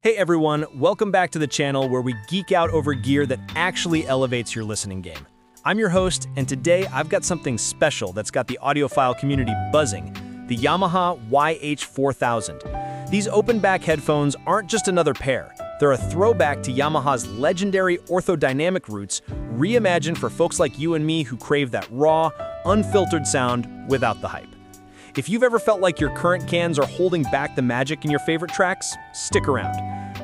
Hey everyone, welcome back to the channel where we geek out over gear that actually elevates your listening game. I'm your host, and today I've got something special that's got the audiophile community buzzing, the Yamaha YH-4000. These open-back headphones aren't just another pair. They're a throwback to Yamaha's legendary Orthodynamic roots, reimagined for folks like you and me who crave that raw, unfiltered sound without the hype. If you've ever felt like your current cans are holding back the magic in your favorite tracks, stick around.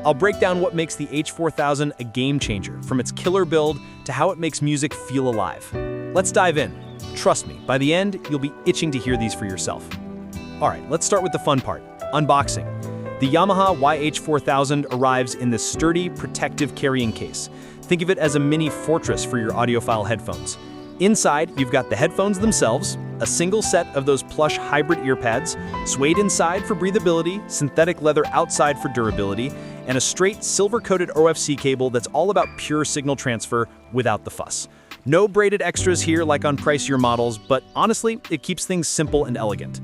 I'll break down what makes the H4000 a game changer, from its killer build to how it makes music feel alive. Let's dive in. Trust me, by the end, you'll be itching to hear these for yourself. All right, let's start with the fun part, unboxing. The Yamaha YH4000 arrives in this sturdy, protective carrying case. Think of it as a mini fortress for your audiophile headphones. Inside, you've got the headphones themselves, a single set of those plush hybrid ear pads, suede inside for breathability, synthetic leather outside for durability, and a straight silver-coated OFC cable that's all about pure signal transfer without the fuss. No braided extras here like on pricier models, but honestly, it keeps things simple and elegant.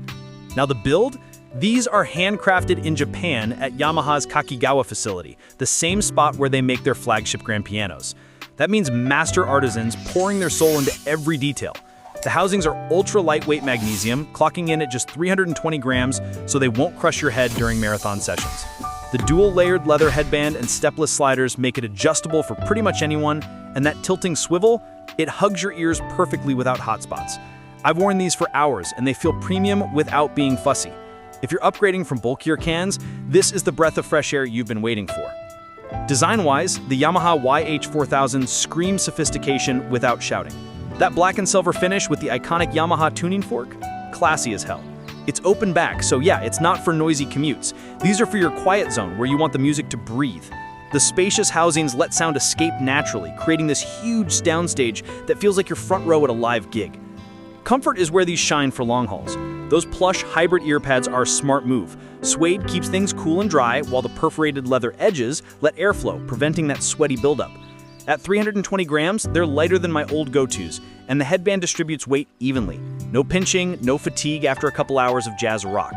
Now the build? These are handcrafted in Japan at Yamaha's Kakigawa facility, the same spot where they make their flagship grand pianos. That means master artisans pouring their soul into every detail. The housings are ultra-lightweight magnesium, clocking in at just 320 grams, so they won't crush your head during marathon sessions. The dual-layered leather headband and stepless sliders make it adjustable for pretty much anyone, and that tilting swivel, it hugs your ears perfectly without hot spots. I've worn these for hours, and they feel premium without being fussy. If you're upgrading from bulkier cans, this is the breath of fresh air you've been waiting for. Design-wise, the Yamaha YH-4000 screams sophistication without shouting. That black and silver finish with the iconic Yamaha tuning fork? Classy as hell. It's open back, so yeah, it's not for noisy commutes. These are for your quiet zone where you want the music to breathe. The spacious housings let sound escape naturally, creating this huge downstage that feels like you're front row at a live gig. Comfort is where these shine for long hauls. Those plush hybrid ear pads are a smart move. Suede keeps things cool and dry, while the perforated leather edges let airflow, preventing that sweaty buildup. At 320 grams, they're lighter than my old go-tos, and the headband distributes weight evenly. No pinching, no fatigue after a couple hours of jazz rock.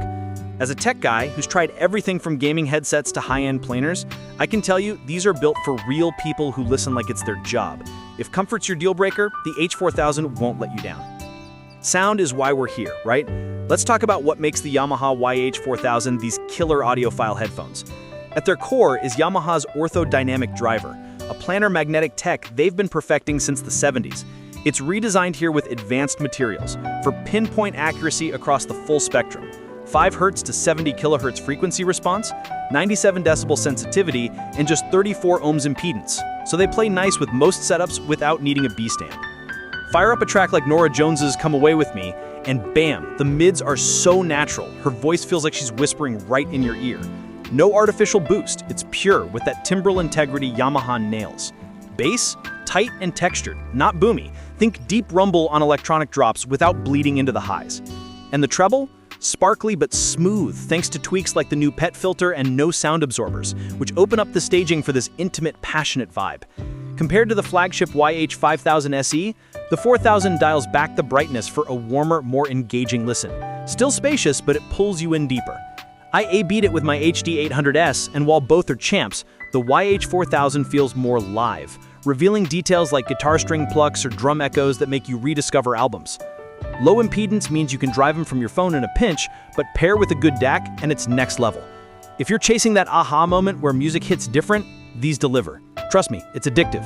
As a tech guy who's tried everything from gaming headsets to high-end planers, I can tell you these are built for real people who listen like it's their job. If comfort's your deal breaker, the H4000 won't let you down. Sound is why we're here, right? Let's talk about what makes the Yamaha YH-4000 these killer audiophile headphones. At their core is Yamaha's Orthodynamic driver, a planar magnetic tech they've been perfecting since the 70s. It's redesigned here with advanced materials for pinpoint accuracy across the full spectrum. 5 Hz to 70 kHz frequency response, 97 decibel sensitivity, and just 34 ohms impedance, so they play nice with most setups without needing a B-stand. Fire up a track like Norah Jones's Come Away With Me, and bam, the mids are so natural, her voice feels like she's whispering right in your ear. No artificial boost, it's pure with that timbral integrity Yamaha nails. Bass? Tight and textured, not boomy. Think deep rumble on electronic drops without bleeding into the highs. And the treble? Sparkly but smooth, thanks to tweaks like the new PET filter and no sound absorbers, which open up the staging for this intimate, passionate vibe. Compared to the flagship YH-5000 SE, the 4000 dials back the brightness for a warmer, more engaging listen. Still spacious, but it pulls you in deeper. I A/B'd it with my HD800S, and while both are champs, the YH-4000 feels more live, revealing details like guitar string plucks or drum echoes that make you rediscover albums. Low impedance means you can drive them from your phone in a pinch, but pair with a good DAC and it's next level. If you're chasing that aha moment where music hits different, these deliver. Trust me, it's addictive.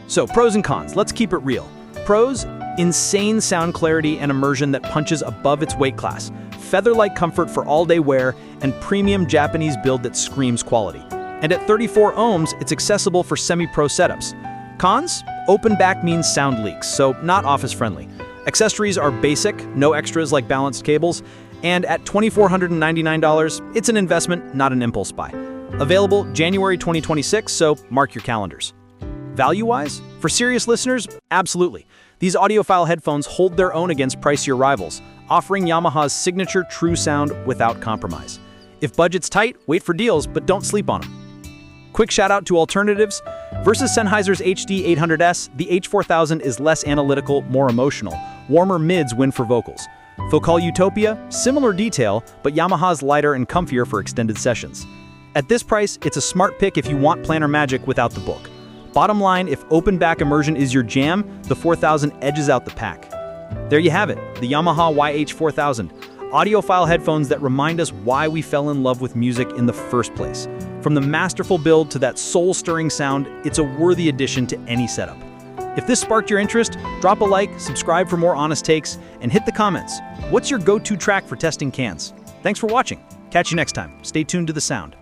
So, pros and cons, let's keep it real. Pros, insane sound clarity and immersion that punches above its weight class, feather-like comfort for all-day wear, and premium Japanese build that screams quality. And at 34 ohms, it's accessible for semi-pro setups. Cons? Open back means sound leaks, so not office-friendly. Accessories are basic, no extras like balanced cables, and at $2,499, it's an investment, not an impulse buy. Available January 2026, so mark your calendars. Value-wise? For serious listeners, absolutely. These audiophile headphones hold their own against pricier rivals, offering Yamaha's signature true sound without compromise. If budget's tight, wait for deals, but don't sleep on them. Quick shout out to alternatives. Versus Sennheiser's HD800S, the H4000 is less analytical, more emotional. Warmer mids win for vocals. Focal Utopia, similar detail, but Yamaha's lighter and comfier for extended sessions. At this price, it's a smart pick if you want planner magic without the book. Bottom line, if open back immersion is your jam, the 4000 edges out the pack. There you have it, the Yamaha YH-4000. Audiophile headphones that remind us why we fell in love with music in the first place. From the masterful build to that soul-stirring sound, it's a worthy addition to any setup. If this sparked your interest, drop a like, subscribe for more honest takes, and hit the comments. What's your go-to track for testing cans? Thanks for watching. Catch you next time. Stay tuned to the sound.